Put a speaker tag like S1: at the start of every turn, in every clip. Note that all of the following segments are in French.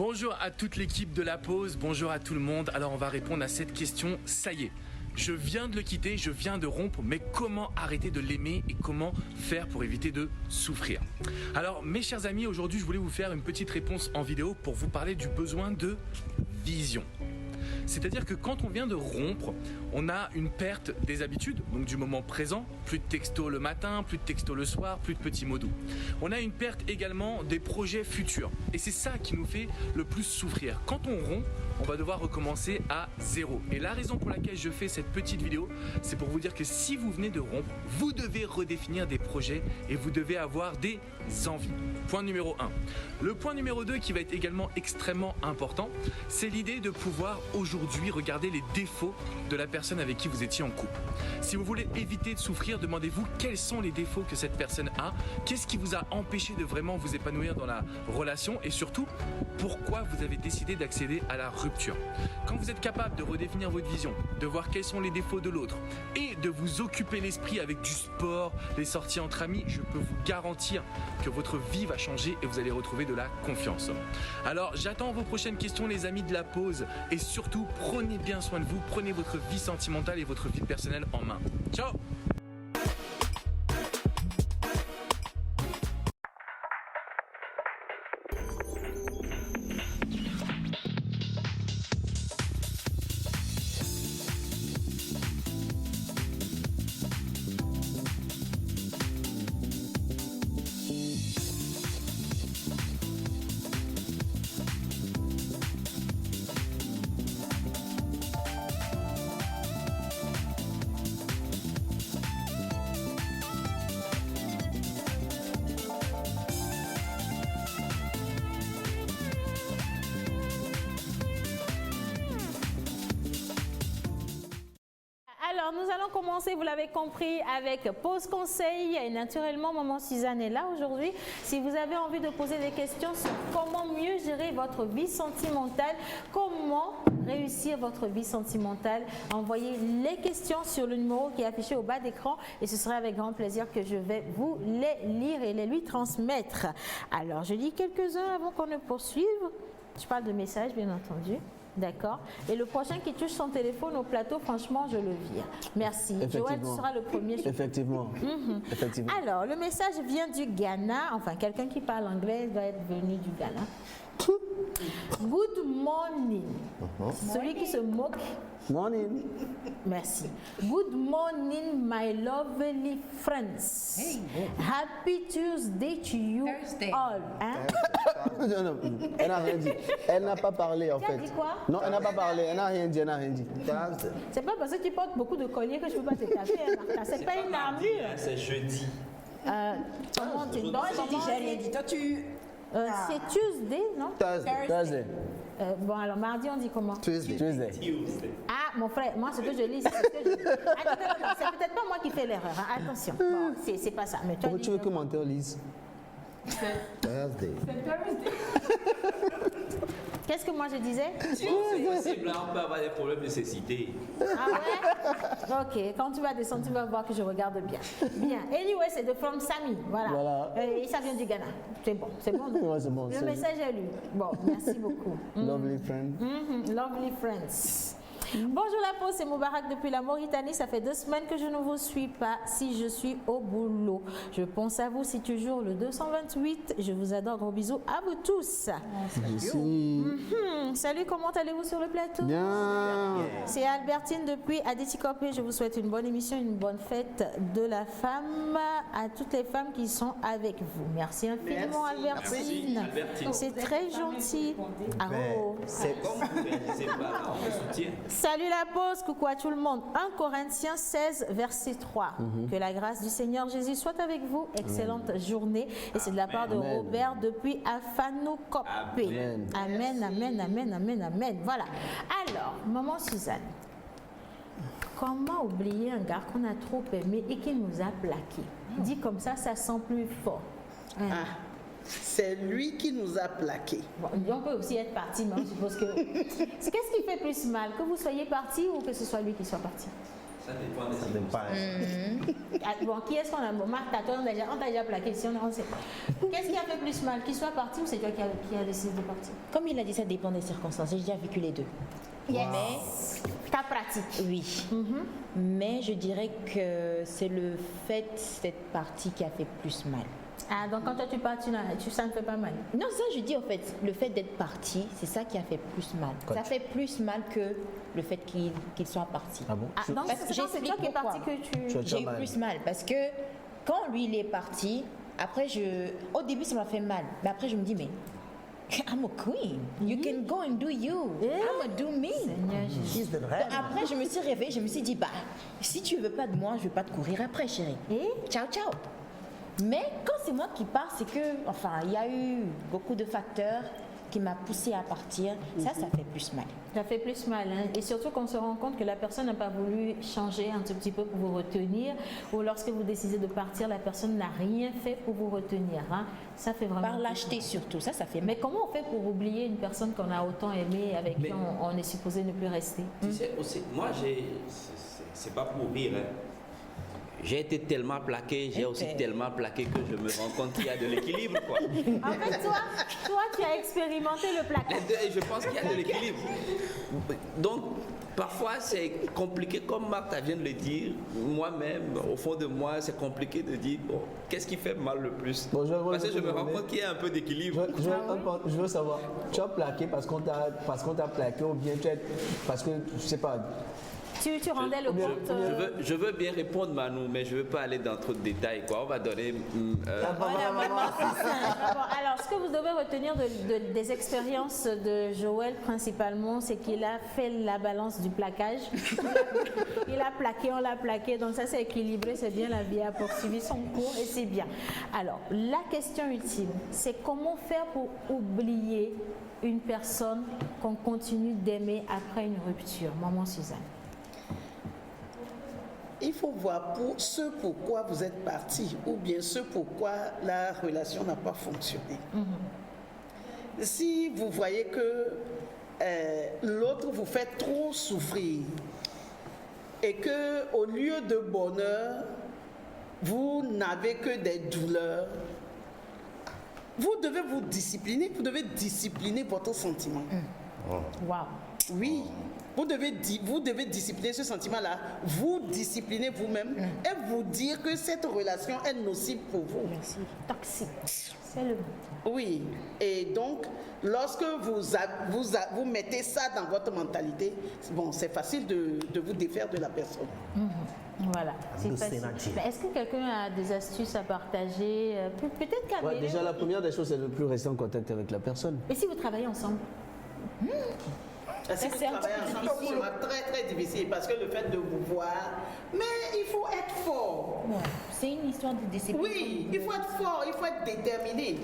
S1: Bonjour à toute l'équipe de La Pause, bonjour à tout le monde. Alors on va répondre à cette question, ça y est. Je viens de le quitter, je viens de rompre, mais comment arrêter de l'aimer et comment faire pour éviter de souffrir? Alors mes chers amis, aujourd'hui je voulais vous faire une petite réponse en vidéo pour vous parler du besoin de vision. C'est-à-dire que quand on vient de rompre, on a une perte des habitudes, donc du moment présent, plus de texto le matin, plus de texto le soir, plus de petits mots doux. On a une perte également des projets futurs et c'est ça qui nous fait le plus souffrir. Quand on rompt, on va devoir recommencer à zéro. Et la raison pour laquelle je fais cette petite vidéo, c'est pour vous dire que si vous venez de rompre, vous devez redéfinir des projets et vous devez avoir des envies. Point numéro 1. Le point numéro 2 qui va être également extrêmement important, c'est l'idée de pouvoir aujourd'hui regarder les défauts de la personne avec qui vous étiez en couple. Si vous voulez éviter de souffrir, demandez-vous quels sont les défauts que cette personne a, qu'est-ce qui vous a empêché de vraiment vous épanouir dans la relation et surtout, pourquoi vous avez décidé d'accéder à la rupture. Quand vous êtes capable de redéfinir votre vision, de voir quels sont les défauts de l'autre et de vous occuper l'esprit avec du sport, les sorties entre amis, je peux vous garantir que votre vie va changer et vous allez retrouver de la confiance. Alors j'attends vos prochaines questions les amis de La Pause et surtout prenez bien soin de vous, prenez votre vie sentimentale et votre vie personnelle en main. Ciao!
S2: Alors, nous allons commencer, vous l'avez compris, avec pause conseil. Et naturellement, Maman Suzanne est là aujourd'hui. Si vous avez envie de poser des questions sur comment mieux gérer votre vie sentimentale, comment réussir votre vie sentimentale, envoyez les questions sur le numéro qui est affiché au bas d'écran et ce sera avec grand plaisir que je vais vous les lire et les lui transmettre. Alors, je lis quelques-uns avant qu'on ne poursuive. Je parle de messages, bien entendu. D'accord. Et le prochain qui touche son téléphone au plateau, franchement, je le vire. Merci. Joël, tu seras le premier.
S3: Effectivement. Effectivement.
S2: Alors, le message vient du Ghana. Enfin, quelqu'un qui parle anglais doit être venu du Ghana. Good morning. Celui qui se moque.
S3: Morning.
S2: Merci. Good morning, my lovely friends.
S4: Hey.
S2: Happy Tuesday to you all. Hein?
S3: Non, non, elle n'a rien dit. Elle n'a pas parlé en
S2: Tu as
S3: fait.
S2: dit quoi?
S3: Non, elle n'a pas parlé. Elle n'a rien dit. Elle n'a rien dit.
S2: C'est pas parce que tu portes beaucoup de colliers que je peux pas te taper. Hein, c'est pas une armure.
S5: C'est jeudi.
S2: Comment tu
S4: Non, j'ai dit, j'ai rien dit. Toi, tu.
S2: c'est Tuesday, non?
S3: Thursday.
S2: Bon, alors mardi, on dit comment?
S3: Tuesday.
S2: Ah, mon frère, moi, ce que je lis, c'est ce que je dis. Attends, non, c'est peut-être pas moi qui fais l'erreur. Hein. Attention. Bon, c'est pas ça. Mais toi,
S3: Pourquoi tu veux que menteur lise?
S4: Thursday.
S2: Qu'est-ce que moi je disais?
S5: C'est possible, là, on peut avoir des problèmes de cécité.
S2: Ah ouais? Ok, quand tu vas descendre, tu vas voir que je regarde bien. Bien. Anyway, c'est de From Sami. Voilà. Et ça vient du Ghana. C'est bon, c'est bon.
S3: Ouais, c'est bon.
S2: Le message est lu. Bon, merci beaucoup.
S3: Lovely friend.
S2: Lovely friends. Bonjour La Pause, c'est Moubarak depuis la Mauritanie. Ça fait 2 semaines que je ne vous suis pas si je suis au boulot. Je pense à vous, c'est toujours le 228. Je vous adore, gros bisous à vous tous.
S3: Ici.
S2: Salut, comment allez-vous sur le plateau?
S3: Bien.
S2: C'est Albertine depuis Adétikopé. Je vous souhaite une bonne émission, une bonne fête de la femme à toutes les femmes qui sont avec vous. Merci infiniment, Albertine.
S5: Albertine.
S2: C'est très gentil. Ah, oh.
S5: C'est comme vous, mais c'est pas, on me soutient.
S2: Salut La Pause, coucou à tout le monde. 1 Corinthiens 16, verset 3. Que la grâce du Seigneur Jésus soit avec vous. Excellente journée. Et c'est de la part de
S3: Amen.
S2: Robert depuis Afanokopé.
S5: Amen.
S2: Amen, amen, amen, amen, amen. Voilà. Alors, Maman Suzanne, comment oublier un gars qu'on a trop aimé et qui nous a plaqué? Dit comme ça sent plus fort. Hein?
S4: Ah, c'est lui qui nous a plaqués.
S2: Bon, on peut aussi être parti, mais on suppose que... Qu'est-ce qui fait plus mal? Que vous soyez parti ou que ce soit lui qui soit parti?
S5: Ça dépend des
S3: Ça n'aime pas.
S2: Bon, qui est-ce qu'on a? Bon, Martha, toi, on t'a déjà plaqué. Si on sait. Qu'est-ce qui a fait plus mal? Qu'il soit parti ou c'est toi qui a décidé de partir?
S6: Comme il a dit, ça dépend des circonstances. J'ai déjà vécu les deux.
S2: Yes.
S6: Mais
S2: Ta pratique.
S6: oui. Mais je dirais que c'est le fait d'être parti qui a fait plus mal.
S2: Ah, donc quand toi tu pars, ça ne fait pas mal.
S6: Non, ça je dis en fait, le fait d'être parti, c'est ça qui a fait plus mal. Ça fait plus mal que le fait qu'il soit parti.
S3: Ah bon?
S2: Ah, donc
S6: Parce que
S2: c'est toi qui es parti
S6: pourquoi.
S2: que tu...
S3: Tu as
S6: J'ai eu
S3: mal.
S6: plus mal parce que quand lui il est parti, après au début ça m'a fait mal, mais après je me dis mais I'm a queen, you can go and do you, I'm a do me.
S2: Seigneur Jésus.
S3: Fils de
S6: Donc
S3: reine.
S6: après je me suis réveillée, je me suis dit bah si tu veux pas de moi, je vais pas te courir après chérie.
S2: Et
S6: Ciao ciao. Mais quand c'est moi qui pars, c'est que enfin il y a eu beaucoup de facteurs qui m'a poussé à partir. Ça fait plus mal.
S2: ça fait plus mal. Hein. Et surtout qu'on se rend compte que la personne n'a pas voulu changer un tout petit peu pour vous retenir. Ou lorsque vous décidez de partir, la personne n'a rien fait pour vous retenir. Hein. Ça fait vraiment...
S6: Par lâcheté surtout, ça fait mal.
S2: Mais comment on fait pour oublier une personne qu'on a autant aimée, avec
S5: Mais-
S2: qui on est supposé ne plus rester?
S5: Tu sais, aussi, moi, c'est pas pour rire. Hein. J'ai été tellement plaqué, j'ai aussi tellement plaqué que je me rends compte qu'il y a de l'équilibre, quoi.
S2: En fait, toi, tu as expérimenté le plaquage.
S5: Les deux, et je pense qu'il y a de l'équilibre. Donc, parfois, c'est compliqué, comme Martha vient de le dire. Moi-même, au fond de moi, c'est compliqué de dire, bon, qu'est-ce qui fait mal le plus?
S3: Bon,
S5: Parce que je me rends compte qu'il y a un peu d'équilibre.
S3: Je veux savoir, tu as plaqué parce qu'on t'a plaqué ou bien parce que, je sais pas,
S2: Tu rendais le compte.
S5: Je veux bien répondre, Manu, mais je ne veux pas aller dans trop de détails, quoi. On va donner...
S2: Voilà, maman, c'est ça. Bon, alors, ce que vous devez retenir des expériences de Joël principalement, c'est qu'il a fait la balance du plaquage. Il a plaqué, on l'a plaqué, donc ça c'est équilibré, c'est bien, la vie a poursuivi son cours et c'est bien. Alors, la question ultime, c'est comment faire pour oublier une personne qu'on continue d'aimer après une rupture? Maman Suzanne.
S4: Il faut voir pour ce pourquoi vous êtes parti ou bien ce pourquoi la relation n'a pas fonctionné. Si vous voyez que l'autre vous fait trop souffrir et que au lieu de bonheur, vous n'avez que des douleurs, vous devez vous discipliner, vous devez discipliner votre sentiment.
S2: Waouh.
S4: Oui, vous devez discipliner ce sentiment-là, vous discipliner vous-même et vous dire que cette relation est nocive pour vous.
S2: Toxique. C'est le mot.
S4: Oui, et donc, lorsque vous mettez ça dans votre mentalité, bon, c'est facile de vous défaire de la personne.
S2: Voilà, c'est
S3: De
S2: facile.
S3: s'énerger.
S2: Mais est-ce que quelqu'un a des astuces à partager? Peut-être qu'à
S3: ouais, déjà la première des choses, c'est de ne plus rester en contact avec la personne.
S2: Et si vous travaillez ensemble?
S4: Si vous
S6: c'est un
S4: travaillez
S6: peu
S4: ensemble, ce sera très très difficile parce que le fait de vous voir, mais il faut être fort.
S6: Ouais, c'est une histoire de discipline.
S4: Oui, il faut être fort, il faut être déterminé.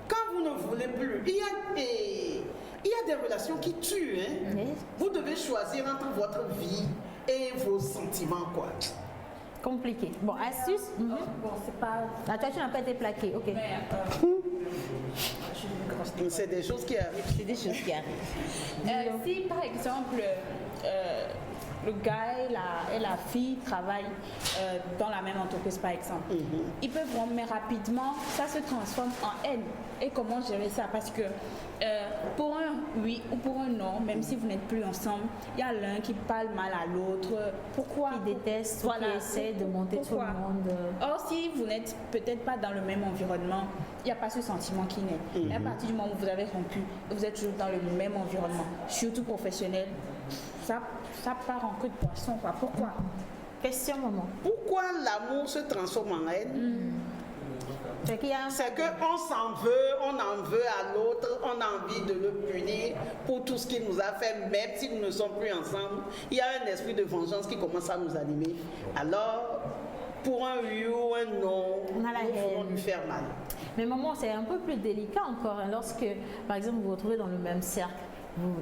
S4: Quand vous ne voulez plus, il y a des relations qui tuent. Hein.
S2: Yes.
S4: Vous devez choisir entre votre vie et vos sentiments, quoi.
S2: Compliqué. Bon, astuce?
S7: Bon, c'est pas.
S2: Ah, toi, tu n'as pas été plaqué. Ok.
S4: C'est des choses qui arrivent.
S6: C'est des choses qui arrivent.
S7: Si par exemple le gars et la fille travaillent dans la même entreprise par exemple, ils peuvent rompre, mais rapidement ça se transforme en haine. Et comment gérer ça? Parce que pour un oui ou pour un non, même si vous n'êtes plus ensemble, il y a l'un qui parle mal à l'autre. Pourquoi?
S2: Qui déteste, ou qui essaie de monter
S7: Pourquoi?
S2: tout le monde.
S7: Or, si vous n'êtes peut-être pas dans le même environnement, il n'y a pas ce sentiment qui naît. Et à partir du moment où vous avez rompu, vous êtes toujours dans le même environnement, surtout professionnel, ça part en queue de poisson, quoi. Pourquoi?
S2: Question, maman.
S4: Pourquoi l'amour se transforme en haine?
S2: C'est qu'il y a un...
S4: C'est qu'on s'en veut, on en veut à l'autre, on a envie de le punir pour tout ce qu'il nous a fait, même si nous ne sommes plus ensemble. Il y a un esprit de vengeance qui commence à nous animer. Alors, pour un oui ou un non,
S2: On a la
S4: nous voulons
S2: haine.
S4: lui faire mal.
S2: Mais maman, c'est un peu plus délicat encore. Hein, lorsque, par exemple, vous vous retrouvez dans le même cercle,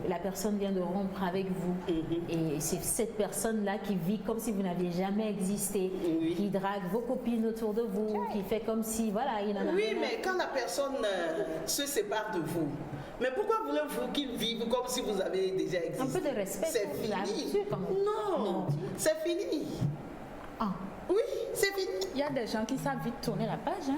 S2: la personne vient de rompre avec vous, et c'est cette personne-là qui vit comme si vous n'aviez jamais existé,
S4: Oui.
S2: qui drague vos copines autour de vous, qui fait comme si, voilà, il en a
S4: Oui,
S2: rien à-
S4: mais quand la personne se sépare de vous, Mais pourquoi voulez-vous qu'ils vivent comme si vous avez déjà existé?
S2: Un peu de respect.
S4: C'est
S2: pour
S4: fini.
S2: l'habitude, quand même.
S4: Non, c'est fini.
S2: Ah.
S4: Oui, c'est fini.
S7: Il y a des gens qui savent vite tourner la page. Hein.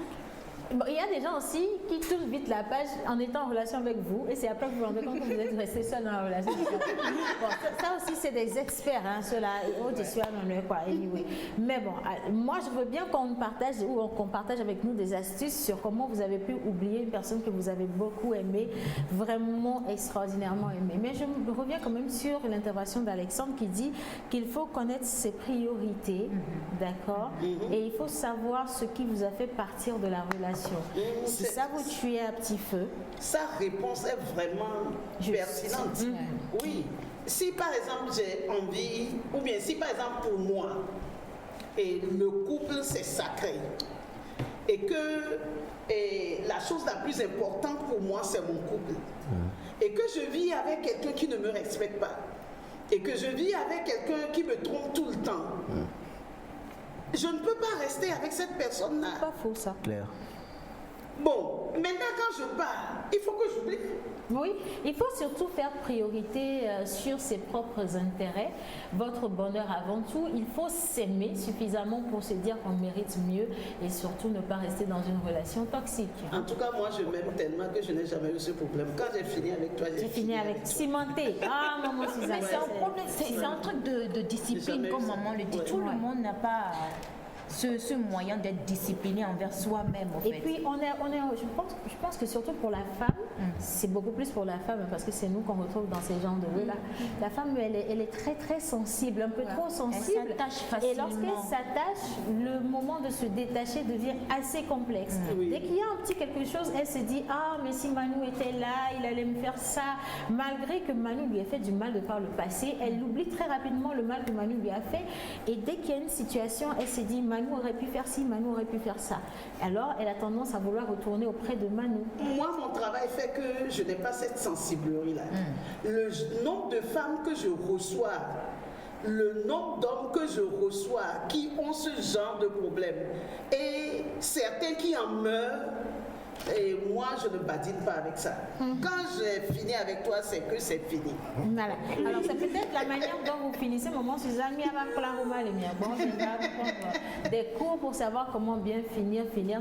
S2: Bon, il y a des gens aussi qui tournent vite la page en étant en relation avec vous et c'est après que vous vous rendez compte que vous êtes resté seul dans la relation. Bon, ça aussi, c'est des experts, hein, ceux-là. Oh, je suis quoi, anyway. Mais bon, moi, je veux bien qu'on partage ou qu'on partage avec nous des astuces sur comment vous avez pu oublier une personne que vous avez beaucoup aimée, vraiment extraordinairement aimée. Mais je reviens quand même sur l'intervention d'Alexandre qui dit qu'il faut connaître ses priorités, d'accord? Et il faut savoir ce qui vous a fait partir de la relation. Si ça vous tuait à petit feu.
S4: Sa réponse est vraiment pertinente. Oui. Si par exemple j'ai envie, ou bien si par exemple pour moi, et le couple c'est sacré, et que la chose la plus importante pour moi c'est mon couple, et que je vis avec quelqu'un qui ne me respecte pas, et que je vis avec quelqu'un qui me trompe tout le temps, je ne peux pas rester avec cette personne-là.
S2: C'est pas faux ça.
S3: Claire.
S4: Bon, maintenant quand je pars, il faut que j'oublie.
S2: Oui, il faut surtout faire priorité sur ses propres intérêts, votre bonheur avant tout. Il faut s'aimer suffisamment pour se dire qu'on mérite mieux et surtout ne pas rester dans une relation toxique.
S4: En tout cas, moi je m'aime tellement que je n'ai jamais eu ce problème. Quand j'ai fini avec toi,
S2: J'ai fini avec
S4: toi.
S2: cimenté. Ah, maman Suzanne.
S6: Mais c'est un problème, c'est un truc de discipline, comme maman le dit.
S4: Ouais.
S6: Tout le monde n'a pas ce moyen d'être discipliné envers soi-même.
S2: Et puis, je pense que surtout pour la femme, c'est beaucoup plus pour la femme parce que c'est nous qu'on retrouve dans ces genres de là. La femme, elle est très très sensible, un peu trop sensible.
S6: Elle s'attache
S2: Et
S6: facilement.
S2: lorsqu'elle s'attache, le moment de se détacher devient assez complexe. Dès qu'il y a un petit quelque chose, elle se dit ah mais si Manu était là, il allait me faire ça. Malgré que Manu lui ait fait du mal de par le passé, elle oublie très rapidement le mal que Manu lui a fait. Et dès qu'il y a une situation, elle se dit Manu aurait pu faire ci, Manu aurait pu faire ça. Alors elle a tendance à vouloir retourner auprès de Manu.
S4: Moi, mon travail fait que je n'ai pas cette sensiblerie-là. Le nombre de femmes que je reçois, le nombre d'hommes que je reçois qui ont ce genre de problème, et certains qui en meurent, et moi, je ne badine pas avec ça. Quand j'ai fini avec toi, c'est que c'est fini.
S2: Voilà. Alors c'est peut-être la manière dont vous finissez, maman Suzanne, mais avant que la Roma les miens. Bon, je vais prendre des cours pour savoir comment bien finir, c'est bien.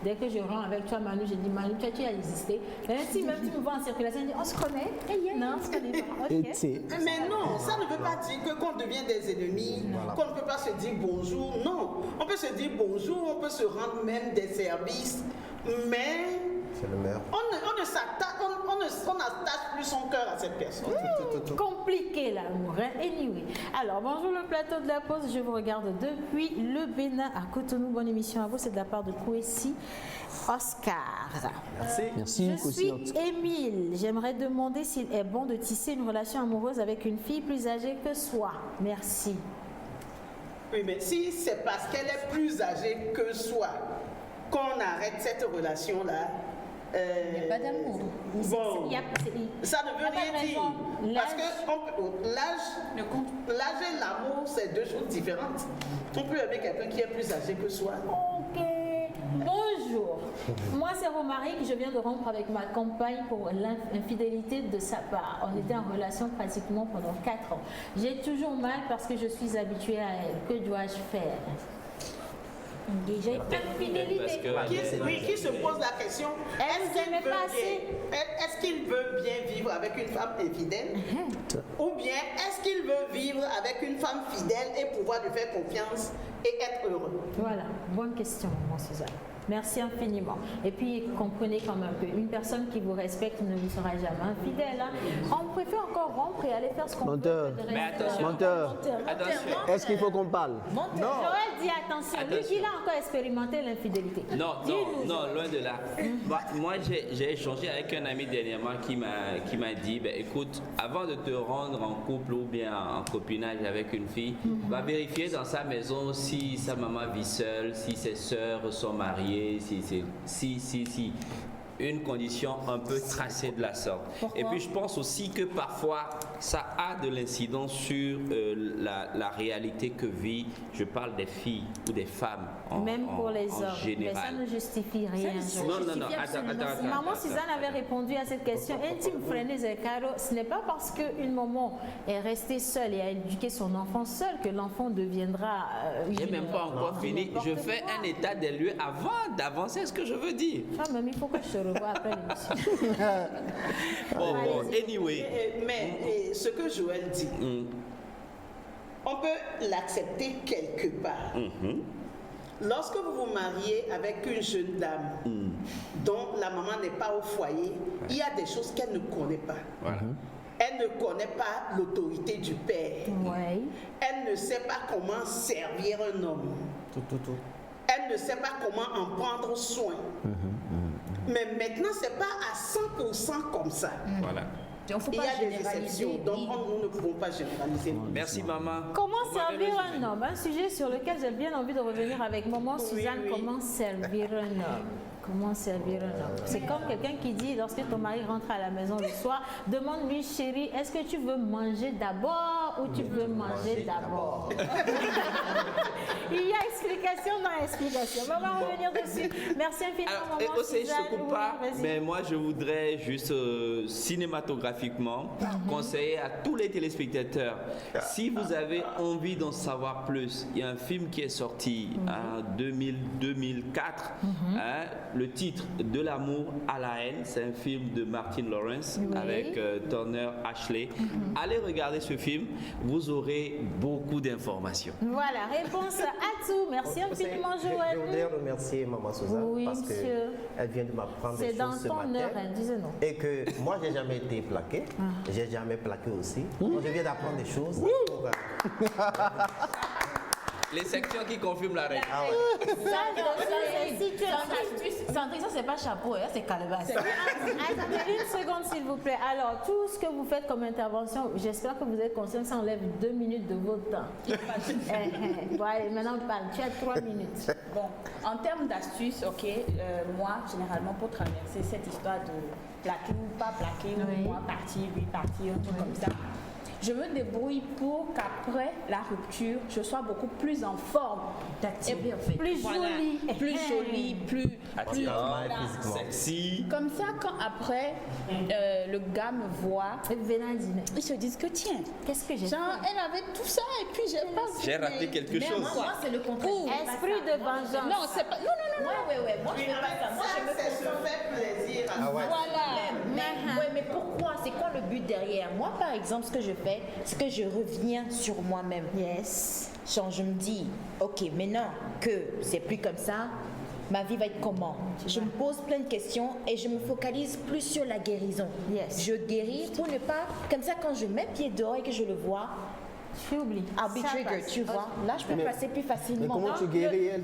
S2: Dès que je rentre avec toi, Manu, j'ai dit Manu, toi tu as existé. Même si même tu me vois en circulation, je dis on se connaît. Non, on se connaît pas. Ok.
S4: Mais non, ça ne veut pas dire que qu'on devient des ennemis, qu'on ne peut pas se dire bonjour. Non, on peut se dire bonjour, on peut se rendre même des services, mais
S8: c'est le meilleur.
S4: on ne s'attache, on n'attache plus son cœur à cette personne.
S2: Compliqué l'amour, hein? Anyway. Alors bonjour le plateau de la pause, je vous regarde depuis le Bénin à Cotonou. Bonne émission à vous, c'est de la part de Kwesi Oscar.
S3: Merci.
S2: Je suis Émile. J'aimerais demander s'il est bon de tisser une relation amoureuse avec une fille plus âgée que soi. Merci.
S4: Oui, mais si c'est parce qu'elle est plus âgée que soi qu'on arrête cette relation-là,
S6: Il n'y a pas d'amour.
S4: bon,
S2: Il y a-
S4: ça ne veut
S2: il y a pas
S4: rien
S2: de
S4: dire.
S2: raison.
S4: Parce que l'âge et l'amour, c'est deux choses différentes. On peut aimer quelqu'un qui est plus âgé que soi.
S2: Ok. Bonjour. Moi, c'est Romaric. Je viens de rompre avec ma compagne pour l'infidélité de sa part. On était en relation pratiquement pendant 4 ans. J'ai toujours mal parce que je suis habituée à elle. Que dois-je faire? Déjà, infidélité.
S4: Qui se pose la question, est-ce qu'il veut bien vivre avec une femme infidèle? Ou bien est-ce qu'il veut vivre avec une femme fidèle et pouvoir lui faire confiance et être heureux?
S2: Voilà, bonne question, maman Suzanne. Merci infiniment. Et puis, comprenez quand même un peu, une personne qui vous respecte ne vous sera jamais infidèle. Hein. On préfère encore rompre et aller faire ce qu'on veut.
S3: Menteur.
S2: que de rester-
S5: Mais attention.
S3: Menteur.
S5: Attention.
S3: Est-ce qu'il faut qu'on parle?
S2: Joël dit attention. Lui,
S5: Attention.
S2: il a encore expérimenté l'infidélité.
S5: Non,
S2: Dis-nous,
S5: non,
S2: Joël.
S5: loin de là. Moi, j'ai échangé avec un ami dernièrement qui m'a dit, ben, écoute, avant de te rendre en couple ou bien en copinage avec une fille, va vérifier dans sa maison si sa maman vit seule, si ses sœurs sont mariées, si une condition un peu tracée de la sorte. Et puis je pense aussi que parfois ça a de l'incidence sur la réalité que vit, je parle des filles ou des femmes
S2: même pour les
S5: en
S2: hommes.
S5: général.
S2: Mais ça ne justifie rien.
S5: Non, attends.
S2: Maman Suzanne avait répondu à cette question. Intime Fréné Zekaro, ce n'est pas parce qu'une maman est restée seule et a éduqué son enfant seul que l'enfant deviendra.
S5: J'ai même pas encore fini. Je fais un état des lieux avant d'avancer ce que je veux dire.
S2: Ah, mais il faut que je te revoie après l'émission.
S5: Bon, anyway.
S4: Mais ce que Joël dit, on peut l'accepter quelque part. Lorsque vous vous mariez avec une jeune dame dont la maman n'est pas au foyer, il y a des choses qu'elle ne connaît pas.
S5: Voilà.
S4: Elle ne connaît pas l'autorité du père.
S2: Ouais.
S4: Elle ne sait pas comment servir un homme. Elle ne sait pas comment en prendre soin. Mais maintenant, ce n'est pas à 100% comme ça.
S5: Voilà.
S4: Il y a des exceptions, donc nous ne pouvons pas généraliser.
S5: Merci maman.
S2: Comment
S5: Vous m'avez
S2: servir
S5: résumé.
S2: un homme? Un sujet sur lequel j'ai bien envie de revenir avec maman Suzanne.
S4: oui.
S2: Comment servir un homme? Comment servir un homme? C'est comme quelqu'un qui dit, lorsque ton mari rentre à la maison le soir, demande-lui, chérie, est-ce que tu veux manger d'abord ou tu veux manger d'abord? Il y a explication dans l'explication. On va revenir dessus. Merci infiniment,
S5: Alors,
S2: maman
S5: aussi, je
S2: Suzanne.
S5: ne coupe
S2: Oui,
S5: pas,
S2: vas-y.
S5: mais moi je voudrais juste cinématographiquement conseiller à tous les téléspectateurs, si vous avez envie d'en savoir plus, il y a un film qui est sorti en 2004, le titre De l'amour à la haine, c'est un film de Martin Lawrence avec Turner Ashley. Allez regarder ce film, vous aurez beaucoup d'informations.
S2: Voilà, réponse à tout. Merci infiniment,
S8: Je
S2: Joël.
S8: voudrais remercier Maman Suzanne
S2: Oui,
S8: parce
S2: monsieur.
S8: qu'elle vient de m'apprendre des
S2: C'est dans
S8: choses ce
S2: ton
S8: matin.
S2: heure, hein, disez-nous.
S8: Et que moi, j'ai jamais été plaqué. J'ai jamais plaqué aussi. Donc, je viens d'apprendre des choses. Pour,
S5: Les sections qui confirment la règle.
S6: Sandrine, ça c'est pas chapeau, hein, c'est calebasse.
S2: Attendez une seconde, s'il vous plaît. Alors, tout ce que vous faites comme intervention, j'espère que vous êtes conscient que ça enlève 2 minutes de votre temps. Bon, allez, maintenant, parle. Tu as 3 minutes.
S7: Bon, en termes d'astuces, moi, généralement, pour traverser cette histoire de plaquer ou pas plaquer,
S2: Oui.
S7: ou moi partir, lui partir, un truc comme ça, je me débrouille pour qu'après la rupture, je sois beaucoup plus en forme.
S6: Et bien fait.
S2: Plus jolie.
S7: Plus jolie, plus
S8: Attirant et
S7: voilà.
S8: physiquement.
S5: Sexy.
S7: Comme ça, quand après, le gars me voit,
S2: Venez dîner.
S7: ils se disent que tiens,
S2: Qu'est-ce que j'ai fait?
S7: genre, elle avait tout ça et puis j'ai pas vu.
S5: J'ai raté quelque
S6: Mais
S5: chose.
S6: moi, c'est le contraire.
S2: Esprit de vengeance.
S7: Non, c'est pas. Non.
S6: Ouais. Moi, je fais pas ça. Moi, je me
S4: C'est se faire plaisir à
S8: Ah ouais.
S7: Voilà.
S6: Mais pourquoi? C'est quoi le but derrière? Moi, par exemple, ce que je fais, c'est que je reviens sur moi-même.
S2: Yes.
S6: Genre, je me dis, ok, maintenant que c'est plus comme ça, ma vie va être comment? Je me pose plein de questions et je me focalise plus sur la guérison.
S2: Yes.
S6: Je guéris pour ne pas, comme ça, quand je mets pied dehors et que je le vois,
S2: Tu oublies.
S6: I'll be
S2: Ça
S6: triggered,
S2: passe.
S6: tu vois. Là, je peux
S3: Mais-
S6: passer plus
S3: Mais
S6: facilement.
S3: comment tu guéris elle?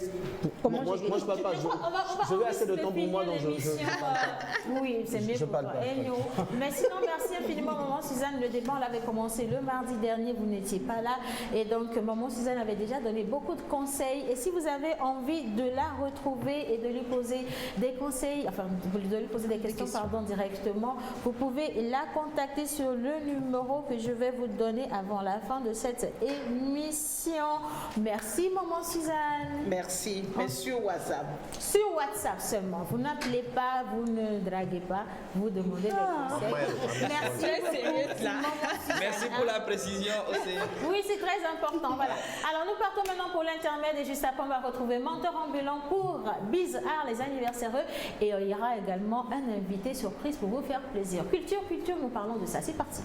S6: Comment
S3: moi,
S6: je guéris?
S3: moi, je parle pas. Je veux assez de temps pour moi, donc je
S2: Oui, c'est mieux
S3: Je
S2: pour
S3: parle
S2: toi.
S3: pas.
S2: Hello. Mais sinon, merci infiniment, maman Suzanne. Le débat, on l'avait commencé le mardi dernier, vous n'étiez pas là. Et donc, maman Suzanne avait déjà donné beaucoup de conseils. Et si vous avez envie de la retrouver et de lui poser des conseils, enfin, de lui poser des questions, pardon, directement, vous pouvez la contacter sur le numéro que je vais vous donner avant la fin de cette émission. Merci, maman Suzanne.
S4: Merci, mais sur WhatsApp.
S2: Sur WhatsApp seulement. Vous n'appelez pas, vous ne draguez pas, vous demandez des conseils. Merci beaucoup, maman Suzanne.
S5: Merci pour la précision aussi.
S2: Oui, c'est très important. Voilà. Alors, nous partons maintenant pour l'intermède et juste après, on va retrouver Menteur Ambulant pour Bizarre, les anniversaires. Et il y aura également un invité surprise pour vous faire plaisir. Culture, nous parlons de ça. C'est parti.